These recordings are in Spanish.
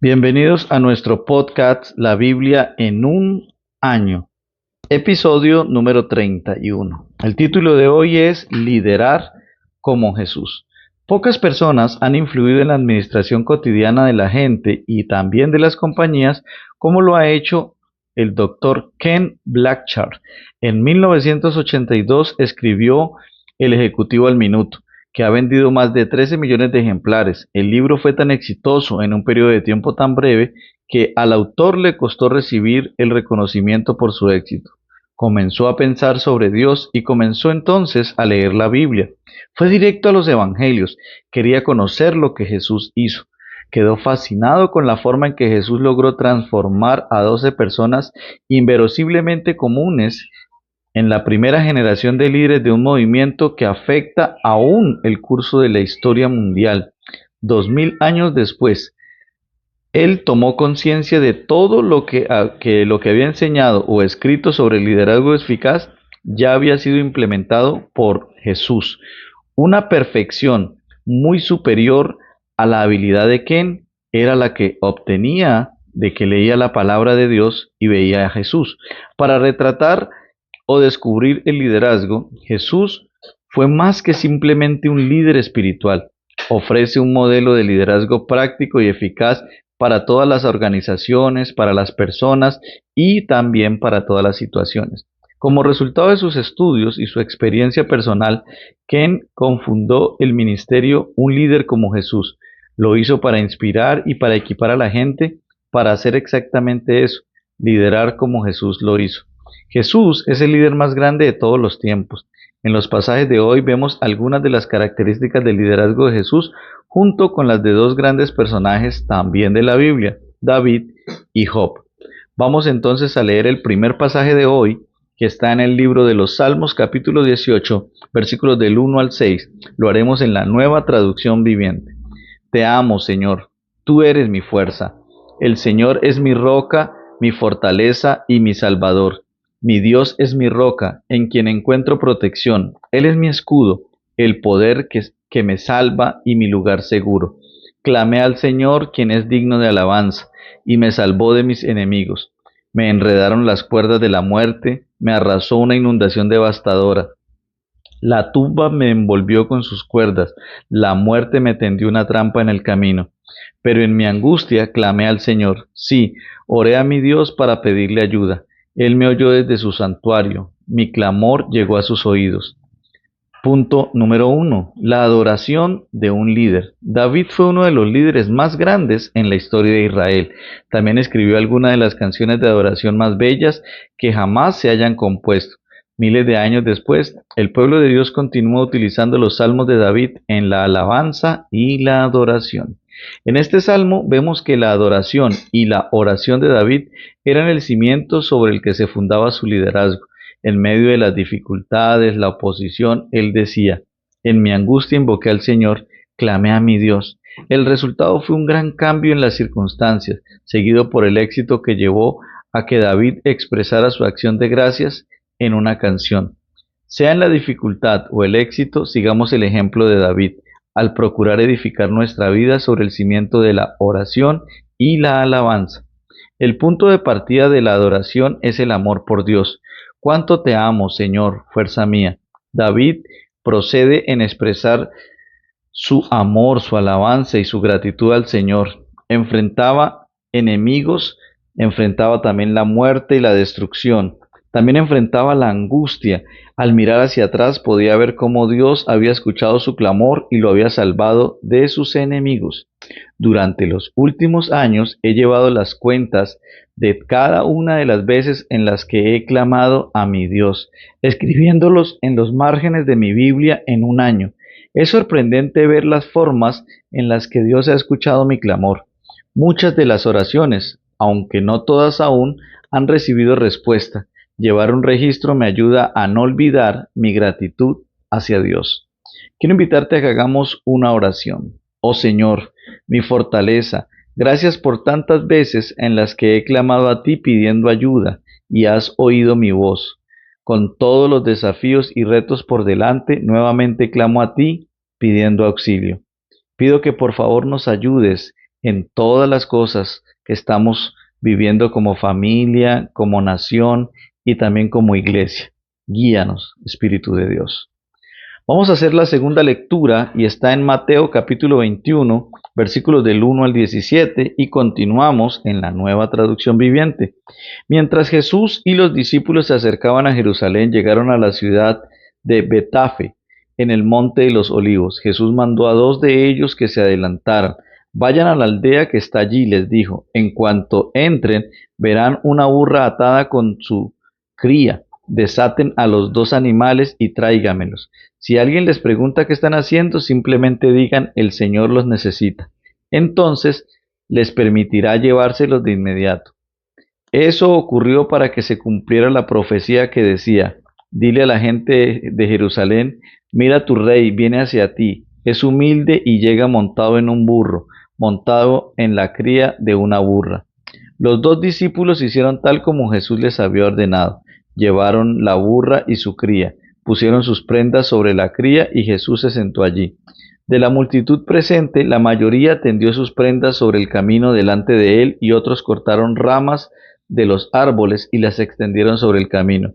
Bienvenidos a nuestro podcast La Biblia en un año, episodio número 31. El título de hoy es Liderar como Jesús. Pocas personas han influido en la administración cotidiana de la gente y también de las compañías como lo ha hecho el doctor Ken Blanchard. En 1982 escribió El Ejecutivo al Minuto, que ha vendido más de 13 millones de ejemplares. El libro fue tan exitoso en un periodo de tiempo tan breve que al autor le costó recibir el reconocimiento por su éxito. Comenzó a pensar sobre Dios y comenzó entonces a leer la Biblia. Fue directo a los evangelios, quería conocer lo que Jesús hizo. Quedó fascinado con la forma en que Jesús logró transformar a 12 personas inverosímilmente comunes en la primera generación de líderes de un movimiento que afecta aún el curso de la historia mundial. 2000 años después, él tomó conciencia de todo lo que había enseñado o escrito sobre el liderazgo eficaz ya había sido implementado por Jesús. Una perfección muy superior a la habilidad de Ken era la que obtenía de que leía la palabra de Dios y veía a Jesús. Para retratar o descubrir el liderazgo, Jesús fue más que simplemente un líder espiritual. Ofrece un modelo de liderazgo práctico y eficaz para todas las organizaciones, para las personas y también para todas las situaciones. Como resultado de sus estudios y su experiencia personal, Ken confundó el ministerio Un líder como Jesús. Lo hizo para inspirar y para equipar a la gente para hacer exactamente eso, liderar como Jesús lo hizo. Jesús es el líder más grande de todos los tiempos. En los pasajes de hoy vemos algunas de las características del liderazgo de Jesús junto con las de dos grandes personajes también de la Biblia, David y Job. Vamos entonces a leer el primer pasaje de hoy, que está en el libro de los Salmos capítulo 18, versículos del 1 al 6. Lo haremos en la Nueva Traducción Viviente. Te amo, Señor, tú eres mi fuerza. El Señor es mi roca, mi fortaleza y mi salvador. Mi Dios es mi roca, en quien encuentro protección. Él es mi escudo, el poder que me salva y mi lugar seguro. Clamé al Señor, quien es digno de alabanza, y me salvó de mis enemigos. Me enredaron las cuerdas de la muerte, me arrasó una inundación devastadora. La tumba me envolvió con sus cuerdas, la muerte me tendió una trampa en el camino. Pero en mi angustia clamé al Señor. Sí, oré a mi Dios para pedirle ayuda. Él me oyó desde su santuario. Mi clamor llegó a sus oídos. Punto número 1. La adoración de un líder. David fue uno de los líderes más grandes en la historia de Israel. También escribió algunas de las canciones de adoración más bellas que jamás se hayan compuesto. Miles de años después, el pueblo de Dios continúa utilizando los salmos de David en la alabanza y la adoración. En este salmo vemos que la adoración y la oración de David eran el cimiento sobre el que se fundaba su liderazgo. En medio de las dificultades, la oposición, él decía, en mi angustia invoqué al Señor, clamé a mi Dios. El resultado fue un gran cambio en las circunstancias, seguido por el éxito que llevó a que David expresara su acción de gracias en una canción. Sea en la dificultad o el éxito, sigamos el ejemplo de David, al procurar edificar nuestra vida sobre el cimiento de la oración y la alabanza. El punto de partida de la adoración es el amor por Dios. Cuánto te amo, Señor, fuerza mía. David procede en expresar su amor, su alabanza y su gratitud al Señor. Enfrentaba enemigos, enfrentaba también la muerte y la destrucción. También enfrentaba la angustia. Al mirar hacia atrás podía ver cómo Dios había escuchado su clamor y lo había salvado de sus enemigos. Durante los últimos años he llevado las cuentas de cada una de las veces en las que he clamado a mi Dios, escribiéndolos en los márgenes de mi Biblia en un año. Es sorprendente ver las formas en las que Dios ha escuchado mi clamor. Muchas de las oraciones, aunque no todas aún, han recibido respuesta. Llevar un registro me ayuda a no olvidar mi gratitud hacia Dios. Quiero invitarte a que hagamos una oración. Oh Señor, mi fortaleza, gracias por tantas veces en las que he clamado a ti pidiendo ayuda y has oído mi voz. Con todos los desafíos y retos por delante, nuevamente clamo a ti pidiendo auxilio. Pido que por favor nos ayudes en todas las cosas que estamos viviendo como familia, como nación y también como iglesia. Guíanos, Espíritu de Dios. Vamos a hacer la segunda lectura y está en Mateo capítulo 21, versículos del 1 al 17 y continuamos en la Nueva Traducción Viviente. Mientras Jesús y los discípulos se acercaban a Jerusalén, llegaron a la ciudad de Betafe, en el monte de los olivos. Jesús mandó a dos de ellos que se adelantaran. Vayan a la aldea que está allí, les dijo. En cuanto entren, verán una burra atada con su cría. Desaten a los dos animales y tráigamelos. Si alguien les pregunta qué están haciendo, simplemente digan, el Señor los necesita. Entonces les permitirá llevárselos de inmediato. Eso ocurrió para que se cumpliera la profecía que decía, dile a la gente de Jerusalén, mira tu rey viene hacia ti, es humilde y llega montado en un burro, montado en la cría de una burra. Los dos discípulos hicieron tal como Jesús les había ordenado. Llevaron la burra y su cría, pusieron sus prendas sobre la cría y Jesús se sentó allí. De la multitud presente, la mayoría tendió sus prendas sobre el camino delante de él y otros cortaron ramas de los árboles y las extendieron sobre el camino.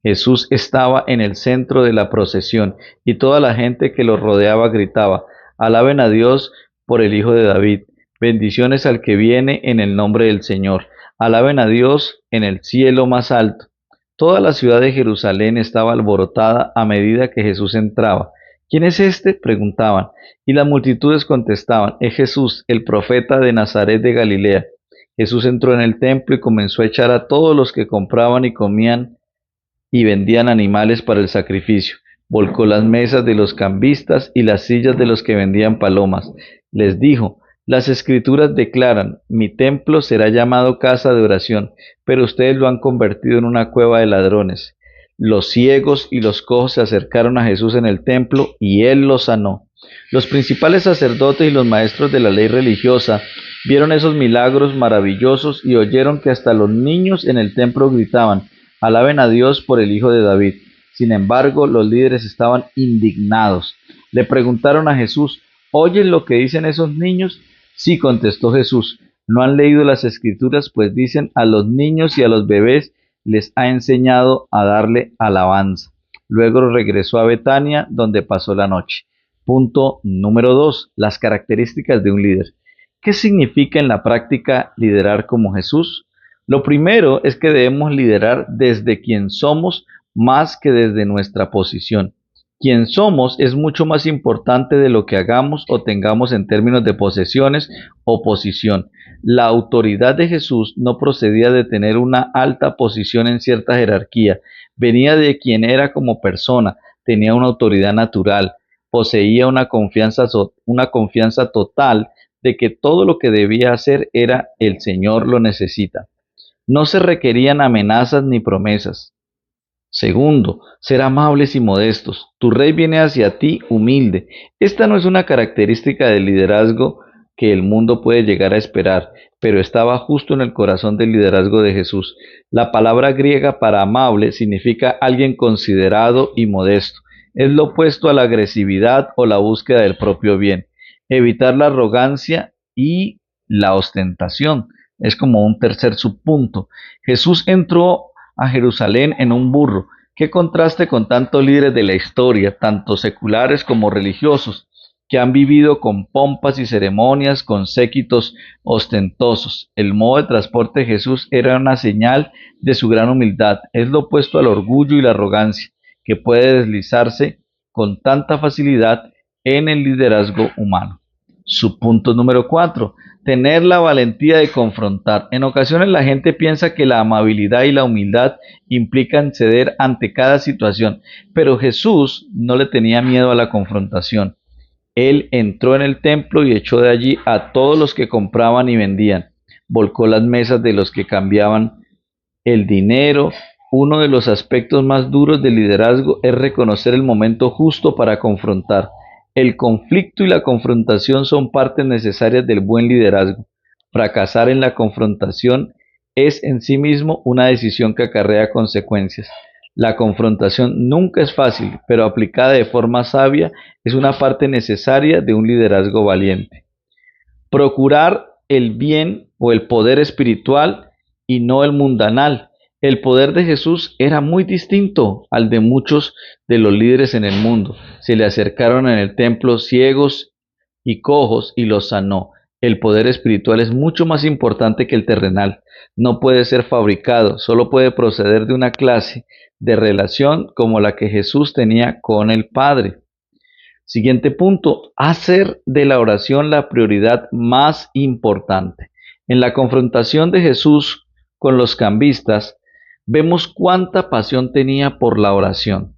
Jesús estaba en el centro de la procesión y toda la gente que lo rodeaba gritaba, alaben a Dios por el Hijo de David, bendiciones al que viene en el nombre del Señor, alaben a Dios en el cielo más alto. Toda la ciudad de Jerusalén estaba alborotada a medida que Jesús entraba. ¿Quién es este?, preguntaban, y las multitudes contestaban, es Jesús, el profeta de Nazaret de Galilea. Jesús entró en el templo y comenzó a echar a todos los que compraban y comían y vendían animales para el sacrificio. Volcó las mesas de los cambistas y las sillas de los que vendían palomas. Les dijo, las escrituras declaran, mi templo será llamado casa de oración, pero ustedes lo han convertido en una cueva de ladrones. Los ciegos y los cojos se acercaron a Jesús en el templo y él los sanó. Los principales sacerdotes y los maestros de la ley religiosa vieron esos milagros maravillosos y oyeron que hasta los niños en el templo gritaban, alaben a Dios por el Hijo de David. Sin embargo, los líderes estaban indignados. Le preguntaron a Jesús, ¿oyen lo que dicen esos niños? Sí, contestó Jesús, no han leído las escrituras, pues dicen a los niños y a los bebés les ha enseñado a darle alabanza. Luego regresó a Betania, donde pasó la noche. Punto número 2. Las características de un líder. ¿Qué significa en la práctica liderar como Jesús? Lo primero es que debemos liderar desde quien somos más que desde nuestra posición. Quien somos es mucho más importante de lo que hagamos o tengamos en términos de posesiones o posición. La autoridad de Jesús no procedía de tener una alta posición en cierta jerarquía, venía de quien era como persona, tenía una autoridad natural, poseía una confianza total de que todo lo que debía hacer era el Señor lo necesita. No se requerían amenazas ni promesas. Segundo, ser amables y modestos. Tu rey viene hacia ti humilde. Esta no es una característica del liderazgo que el mundo puede llegar a esperar, pero estaba justo en el corazón del liderazgo de Jesús. La palabra griega para amable significa alguien considerado y modesto. Es lo opuesto a la agresividad o la búsqueda del propio bien. Evitar la arrogancia y la ostentación. Es como un tercer subpunto. Jesús entró a Jerusalén en un burro. Qué contraste con tantos líderes de la historia, tanto seculares como religiosos, que han vivido con pompas y ceremonias, con séquitos ostentosos. El modo de transporte de Jesús era una señal de su gran humildad. Es lo opuesto al orgullo y la arrogancia, que puede deslizarse con tanta facilidad en el liderazgo humano. Subpunto número 4. Tener la valentía de confrontar. En ocasiones la gente piensa que la amabilidad y la humildad implican ceder ante cada situación, pero Jesús no le tenía miedo a la confrontación. Él entró en el templo y echó de allí a todos los que compraban y vendían. Volcó las mesas de los que cambiaban el dinero. Uno de los aspectos más duros del liderazgo es reconocer el momento justo para confrontar. El conflicto y la confrontación son partes necesarias del buen liderazgo. Fracasar en la confrontación es en sí mismo una decisión que acarrea consecuencias. La confrontación nunca es fácil, pero aplicada de forma sabia es una parte necesaria de un liderazgo valiente. Procurar el bien o el poder espiritual y no el mundanal. El poder de Jesús era muy distinto al de muchos de los líderes en el mundo. Se le acercaron en el templo ciegos y cojos y los sanó. El poder espiritual es mucho más importante que el terrenal. No puede ser fabricado, solo puede proceder de una clase de relación como la que Jesús tenía con el Padre. Siguiente punto, hacer de la oración la prioridad más importante. En la confrontación de Jesús con los cambistas, vemos cuánta pasión tenía por la oración.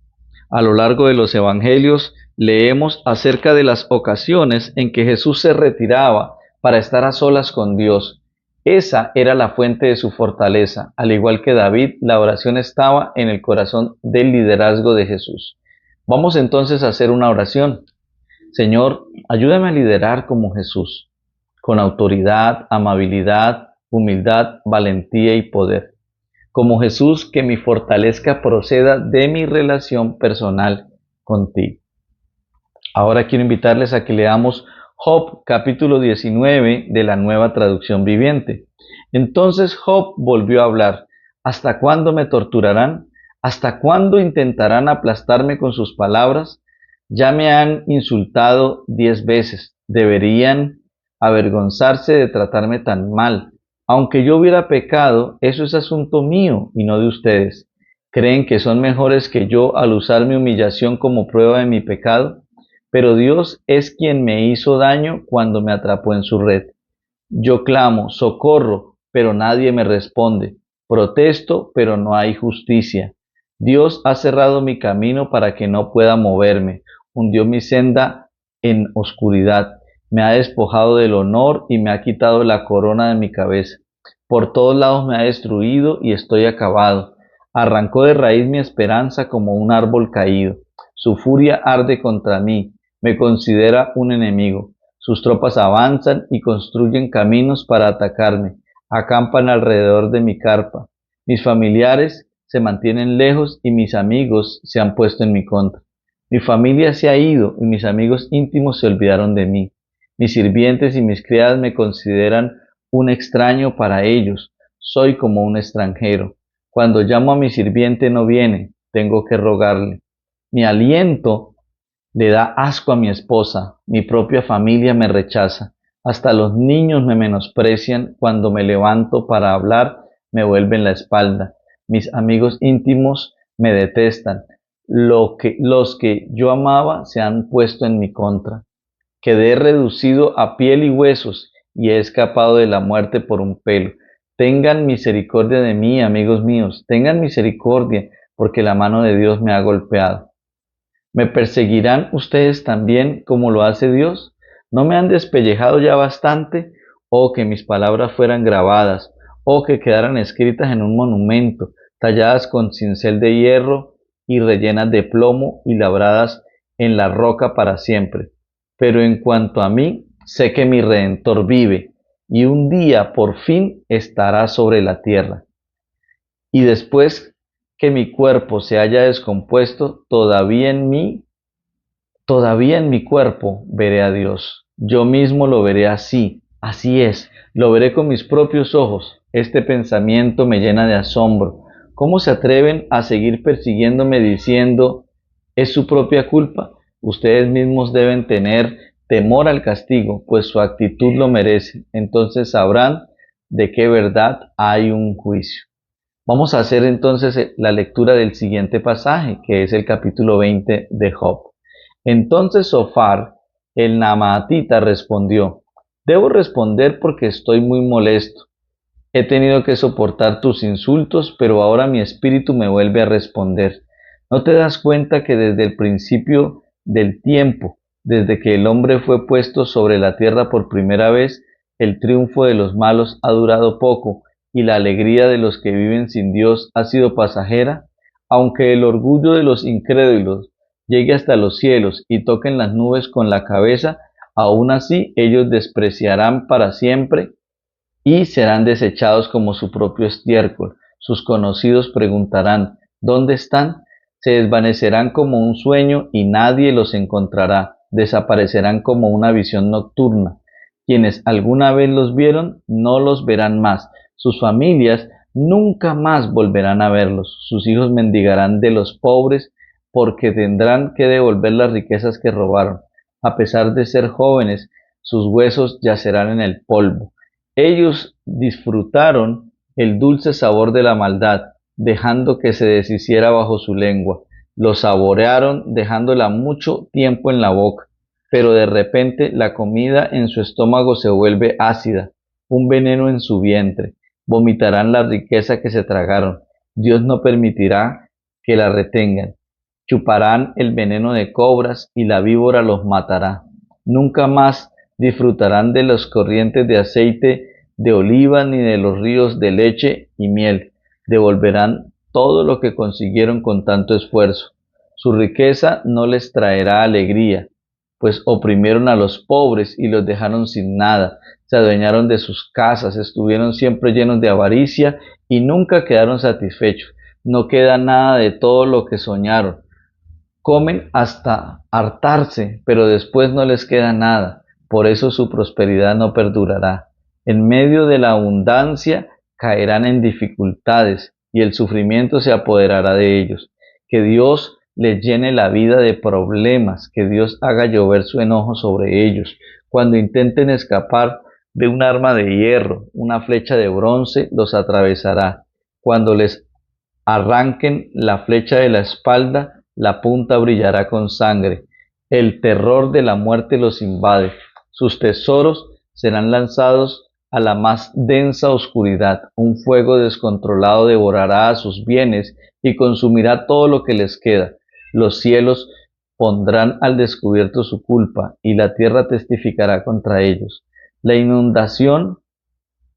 A lo largo de los evangelios leemos acerca de las ocasiones en que Jesús se retiraba para estar a solas con Dios. Esa era la fuente de su fortaleza. Al igual que David, la oración estaba en el corazón del liderazgo de Jesús. Vamos entonces a hacer una oración. Señor, ayúdame a liderar como Jesús, con autoridad, amabilidad, humildad, valentía y poder. Como Jesús, que mi fortaleza proceda de mi relación personal contigo. Ahora quiero invitarles a que leamos Job capítulo 19 de la Nueva Traducción Viviente. Entonces Job volvió a hablar. ¿Hasta cuándo me torturarán? ¿Hasta cuándo intentarán aplastarme con sus palabras? Ya me han insultado 10 veces. Deberían avergonzarse de tratarme tan mal. Aunque yo hubiera pecado, eso es asunto mío y no de ustedes. ¿Creen que son mejores que yo al usar mi humillación como prueba de mi pecado? Pero Dios es quien me hizo daño cuando me atrapó en su red. Yo clamo, socorro, pero nadie me responde. Protesto, pero no hay justicia. Dios ha cerrado mi camino para que no pueda moverme. Hundió mi senda en oscuridad. Me ha despojado del honor y me ha quitado la corona de mi cabeza. Por todos lados me ha destruido y estoy acabado. Arrancó de raíz mi esperanza como un árbol caído. Su furia arde contra mí. Me considera un enemigo. Sus tropas avanzan y construyen caminos para atacarme. Acampan alrededor de mi carpa. Mis familiares se mantienen lejos y mis amigos se han puesto en mi contra. Mi familia se ha ido y mis amigos íntimos se olvidaron de mí. Mis sirvientes y mis criadas me consideran un extraño para ellos. Soy como un extranjero. Cuando llamo a mi sirviente no viene. Tengo que rogarle. Mi aliento le da asco a mi esposa, mi propia familia me rechaza, hasta los niños me menosprecian, cuando me levanto para hablar me vuelven la espalda, mis amigos íntimos me detestan, los que yo amaba se han puesto en mi contra. Quedé reducido a piel y huesos y he escapado de la muerte por un pelo. Tengan misericordia de mí, amigos míos, tengan misericordia, porque la mano de Dios me ha golpeado. ¿Me perseguirán ustedes también como lo hace Dios? ¿No me han despellejado ya bastante? Oh, que mis palabras fueran grabadas, oh, que quedaran escritas en un monumento, talladas con cincel de hierro y rellenas de plomo y labradas en la roca para siempre. Pero en cuanto a mí, sé que mi Redentor vive, y un día por fin estará sobre la tierra. Y después que mi cuerpo se haya descompuesto, todavía en mi cuerpo veré a Dios. Yo mismo lo veré así, así es, lo veré con mis propios ojos. Este pensamiento me llena de asombro. ¿Cómo se atreven a seguir persiguiéndome diciendo, es su propia culpa? Ustedes mismos deben tener temor al castigo, pues su actitud lo merece. Entonces sabrán de qué verdad hay un juicio. Vamos a hacer entonces la lectura del siguiente pasaje, que es el capítulo 20 de Job. Entonces Sofar, el Namaatita, respondió, debo responder porque estoy muy molesto. He tenido que soportar tus insultos, pero ahora mi espíritu me vuelve a responder. ¿No te das cuenta que desde el principio del tiempo, desde que el hombre fue puesto sobre la tierra por primera vez, el triunfo de los malos ha durado poco y la alegría de los que viven sin Dios ha sido pasajera? Aunque el orgullo de los incrédulos llegue hasta los cielos y toquen las nubes con la cabeza, aún así ellos despreciarán para siempre y serán desechados como su propio estiércol. Sus conocidos preguntarán, ¿dónde están? Se desvanecerán como un sueño y nadie los encontrará. Desaparecerán como una visión nocturna. Quienes alguna vez los vieron no los verán más. Sus familias nunca más volverán a verlos. Sus hijos mendigarán de los pobres porque tendrán que devolver las riquezas que robaron. A pesar de ser jóvenes, sus huesos yacerán en el polvo. Ellos disfrutaron el dulce sabor de la maldad, dejando que se deshiciera bajo su lengua. Lo saborearon dejándola mucho tiempo en la boca, pero de repente la comida en su estómago se vuelve ácida, un veneno en su vientre. Vomitarán la riqueza que se tragaron. Dios no permitirá que la retengan. Chuparán el veneno de cobras y la víbora los matará. Nunca más disfrutarán de las corrientes de aceite de oliva ni de los ríos de leche y miel. Devolverán todo lo que consiguieron con tanto esfuerzo. Su riqueza no les traerá alegría, pues oprimieron a los pobres y los dejaron sin nada, se adueñaron de sus casas, estuvieron siempre llenos de avaricia y nunca quedaron satisfechos. No queda nada de todo lo que soñaron. Comen hasta hartarse, pero después no les queda nada. Por eso su prosperidad no perdurará. En medio de la abundancia caerán en dificultades y el sufrimiento se apoderará de ellos. Que Dios les llene la vida de problemas, que Dios haga llover su enojo sobre ellos. Cuando intenten escapar de un arma de hierro, una flecha de bronce los atravesará. Cuando les arranquen la flecha de la espalda, la punta brillará con sangre. El terror de la muerte los invade. Sus tesoros serán lanzados a la más densa oscuridad. Un fuego descontrolado devorará a sus bienes y consumirá todo lo que les queda. Los cielos pondrán al descubierto su culpa y la tierra testificará contra ellos. La inundación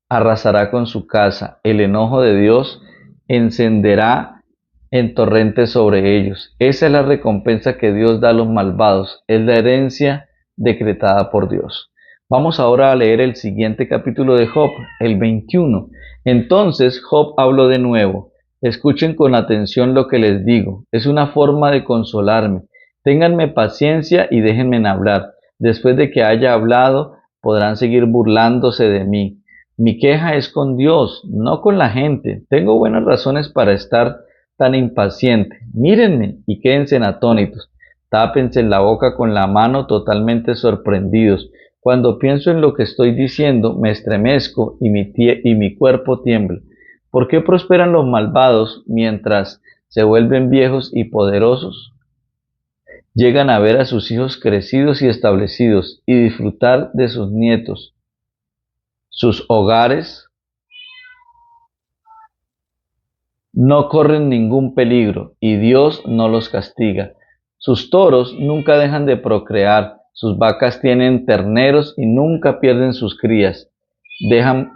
arrasará con su casa. El enojo de Dios encenderá en torrentes sobre ellos. Esa es la recompensa que Dios da a los malvados. Es la herencia decretada por Dios. Vamos ahora a leer el siguiente capítulo de Job, el 21. Entonces Job habló de nuevo. Escuchen con atención lo que les digo. Es una forma de consolarme. Ténganme paciencia y déjenme hablar. Después de que haya hablado, podrán seguir burlándose de mí. Mi queja es con Dios, no con la gente. Tengo buenas razones para estar tan impaciente. Mírenme y quédense atónitos. Tápense la boca con la mano totalmente sorprendidos. Cuando pienso en lo que estoy diciendo, me estremezco y mi cuerpo tiembla. ¿Por qué prosperan los malvados mientras se vuelven viejos y poderosos? Llegan a ver a sus hijos crecidos y establecidos y disfrutar de sus nietos. Sus hogares no corren ningún peligro y Dios no los castiga. Sus toros nunca dejan de procrear, sus vacas tienen terneros y nunca pierden sus crías. Dejan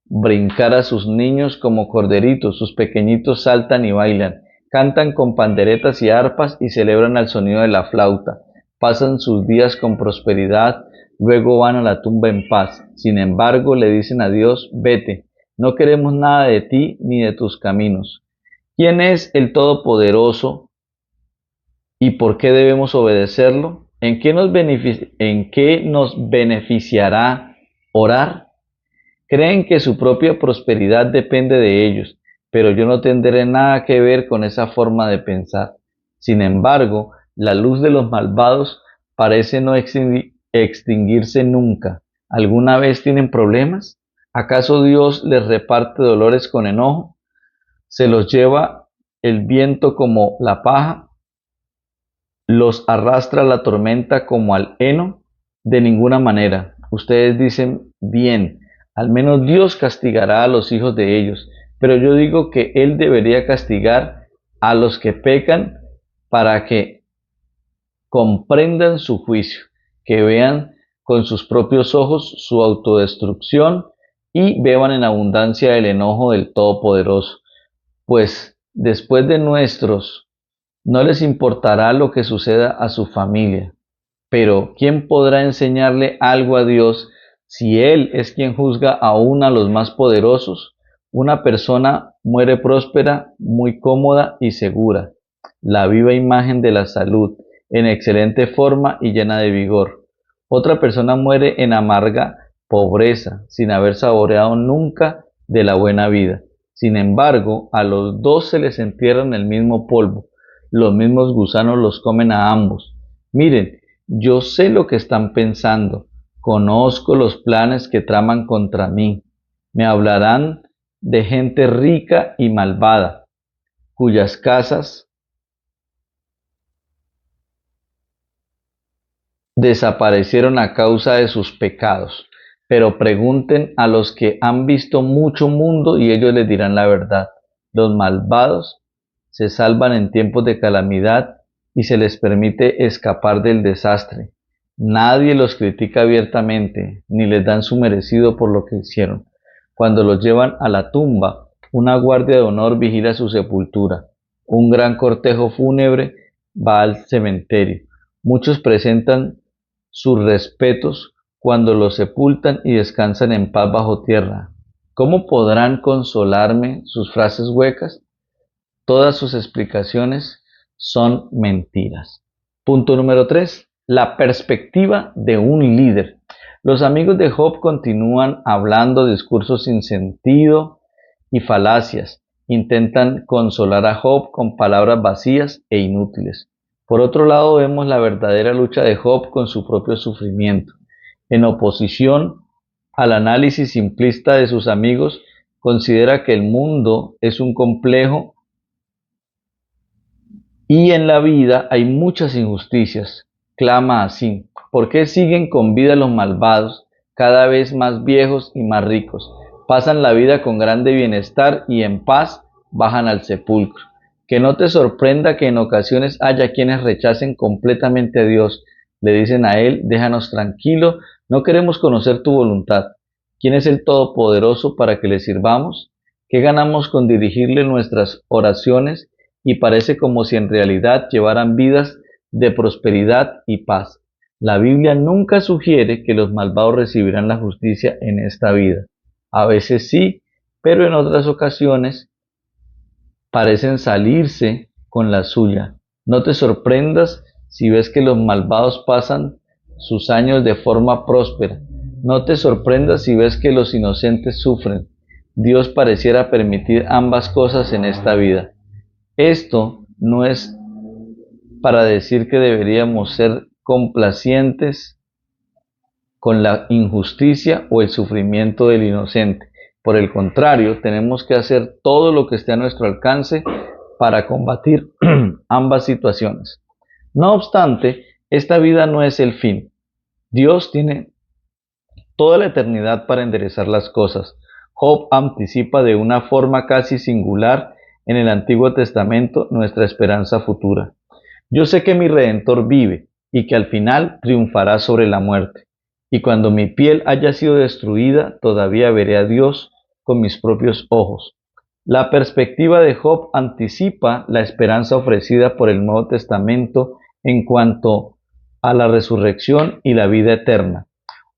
brincar a sus niños como corderitos, sus pequeñitos saltan y bailan, cantan con panderetas y arpas y celebran al sonido de la flauta. Pasan sus días con prosperidad, luego van a la tumba en paz. Sin embargo, le dicen a Dios, vete, no queremos nada de ti ni de tus caminos. ¿Quién es el Todopoderoso y por qué debemos obedecerlo? ¿En qué nos beneficiará orar? Creen que su propia prosperidad depende de ellos, pero yo no tendré nada que ver con esa forma de pensar. Sin embargo, la luz de los malvados parece no extinguirse nunca. ¿Alguna vez tienen problemas? ¿Acaso Dios les reparte dolores con enojo? ¿Se los lleva el viento como la paja? ¿Los arrastra la tormenta como al heno? De ninguna manera. Ustedes dicen, bien, al menos Dios castigará a los hijos de ellos, pero yo digo que Él debería castigar a los que pecan para que comprendan su juicio, que vean con sus propios ojos su autodestrucción y beban en abundancia el enojo del Todopoderoso. Pues después de nuestros, no les importará lo que suceda a su familia. Pero ¿quién podrá enseñarle algo a Dios si Él es quien juzga aún a los más poderosos? Una persona muere próspera, muy cómoda y segura, la viva imagen de la salud, en excelente forma y llena de vigor. Otra persona muere en amarga pobreza, sin haber saboreado nunca de la buena vida. Sin embargo, a los dos se les entierra en el mismo polvo, los mismos gusanos los comen a ambos. Miren, yo sé lo que están pensando, conozco los planes que traman contra mí. Me hablarán de gente rica y malvada, cuyas casas desaparecieron a causa de sus pecados. Pero pregunten a los que han visto mucho mundo y ellos les dirán la verdad. Los malvados se salvan en tiempos de calamidad y se les permite escapar del desastre. Nadie los critica abiertamente, ni les dan su merecido por lo que hicieron. Cuando los llevan a la tumba, una guardia de honor vigila su sepultura. Un gran cortejo fúnebre va al cementerio. Muchos presentan sus respetos cuando los sepultan y descansan en paz bajo tierra. ¿Cómo podrán consolarme sus frases huecas? Todas sus explicaciones son mentiras. Punto número 3. La perspectiva de un líder. Los amigos de Job continúan hablando discursos sin sentido y falacias. Intentan consolar a Job con palabras vacías e inútiles. Por otro lado, vemos la verdadera lucha de Job con su propio sufrimiento. En oposición al análisis simplista de sus amigos, considera que el mundo es un complejo y en la vida hay muchas injusticias. Clama así: ¿por qué siguen con vida los malvados, cada vez más viejos y más ricos? Pasan la vida con grande bienestar y en paz bajan al sepulcro. Que no te sorprenda que en ocasiones haya quienes rechacen completamente a Dios. Le dicen a Él: déjanos tranquilo, no queremos conocer tu voluntad. ¿Quién es el Todopoderoso para que le sirvamos? ¿Qué ganamos con dirigirle nuestras oraciones? Y parece como si en realidad llevaran vidas de prosperidad y paz. La Biblia nunca sugiere que los malvados recibirán la justicia en esta vida. A veces sí, pero en otras ocasiones parecen salirse con la suya. No te sorprendas si ves que los malvados pasan sus años de forma próspera. No te sorprendas si ves que los inocentes sufren. Dios pareciera permitir ambas cosas en esta vida. Esto no es para decir que deberíamos ser complacientes con la injusticia o el sufrimiento del inocente. Por el contrario, tenemos que hacer todo lo que esté a nuestro alcance para combatir ambas situaciones. No obstante, esta vida no es el fin. Dios tiene toda la eternidad para enderezar las cosas. Job anticipa de una forma casi singular en el Antiguo Testamento nuestra esperanza futura. Yo sé que mi Redentor vive y que al final triunfará sobre la muerte. Y cuando mi piel haya sido destruida, todavía veré a Dios con mis propios ojos. La perspectiva de Job anticipa la esperanza ofrecida por el Nuevo Testamento en cuanto a la resurrección y la vida eterna.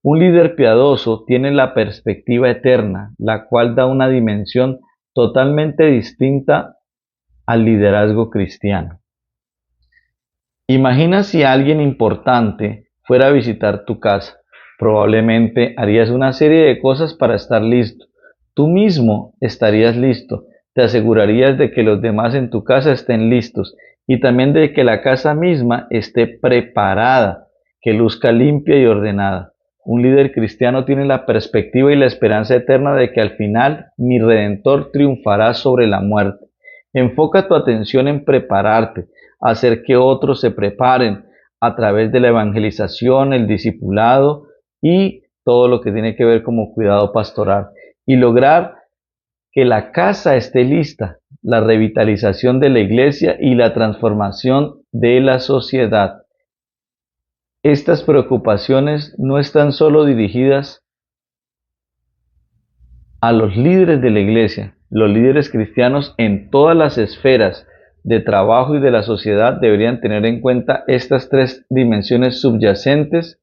Un líder piadoso tiene la perspectiva eterna, la cual da una dimensión totalmente distinta al liderazgo cristiano. Imagina si alguien importante fuera a visitar tu casa. Probablemente harías una serie de cosas para estar listo. Tú mismo estarías listo. Te asegurarías de que los demás en tu casa estén listos y también de que la casa misma esté preparada, que luzca limpia y ordenada. Un líder cristiano tiene la perspectiva y la esperanza eterna de que al final mi Redentor triunfará sobre la muerte. Enfoca tu atención en prepararte, hacer que otros se preparen a través de la evangelización, el discipulado y todo lo que tiene que ver como cuidado pastoral, y lograr que la casa esté lista, la revitalización de la iglesia y la transformación de la sociedad. Estas preocupaciones no están solo dirigidas a los líderes de la iglesia. Los líderes cristianos en todas las esferas de trabajo y de la sociedad deberían tener en cuenta estas tres dimensiones subyacentes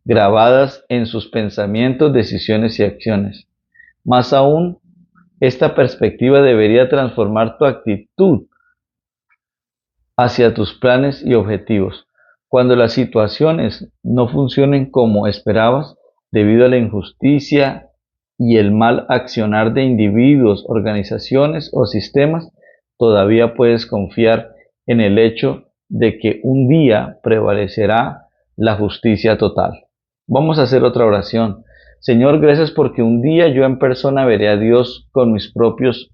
grabadas en sus pensamientos, decisiones y acciones. Más aún, esta perspectiva debería transformar tu actitud hacia tus planes y objetivos. Cuando las situaciones no funcionen como esperabas, debido a la injusticia y el mal accionar de individuos, organizaciones o sistemas, todavía puedes confiar en el hecho de que un día prevalecerá la justicia total. Vamos a hacer otra oración. Señor, gracias porque un día yo en persona veré a Dios con mis propios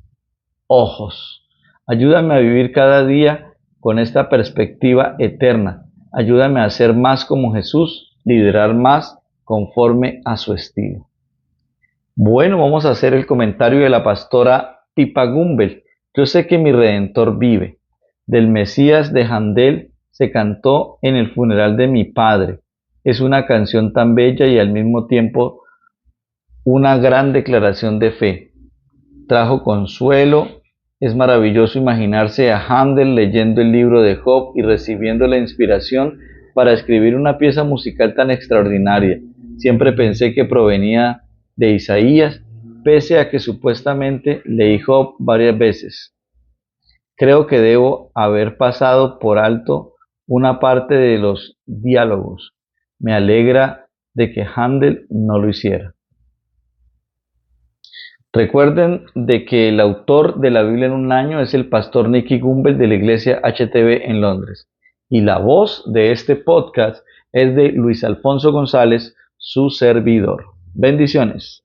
ojos. Ayúdame a vivir cada día con esta perspectiva eterna. Ayúdame a ser más como Jesús, liderar más conforme a su estilo. Bueno, vamos a hacer el comentario de la pastora Pipa Gumbel. Yo sé que mi Redentor vive. Del Mesías de Handel se cantó en el funeral de mi padre. Es una canción tan bella y al mismo tiempo una gran declaración de fe. Trajo consuelo. Es maravilloso imaginarse a Handel leyendo el libro de Job y recibiendo la inspiración para escribir una pieza musical tan extraordinaria. Siempre pensé que provenía de Isaías, pese a que supuestamente leí Job varias veces. Creo que debo haber pasado por alto una parte de los diálogos. Me alegra de que Handel no lo hiciera. Recuerden de que el autor de la Biblia en un año es el pastor Nicky Gumbel de la iglesia HTV en Londres. Y la voz de este podcast es de Luis Alfonso González, su servidor. Bendiciones.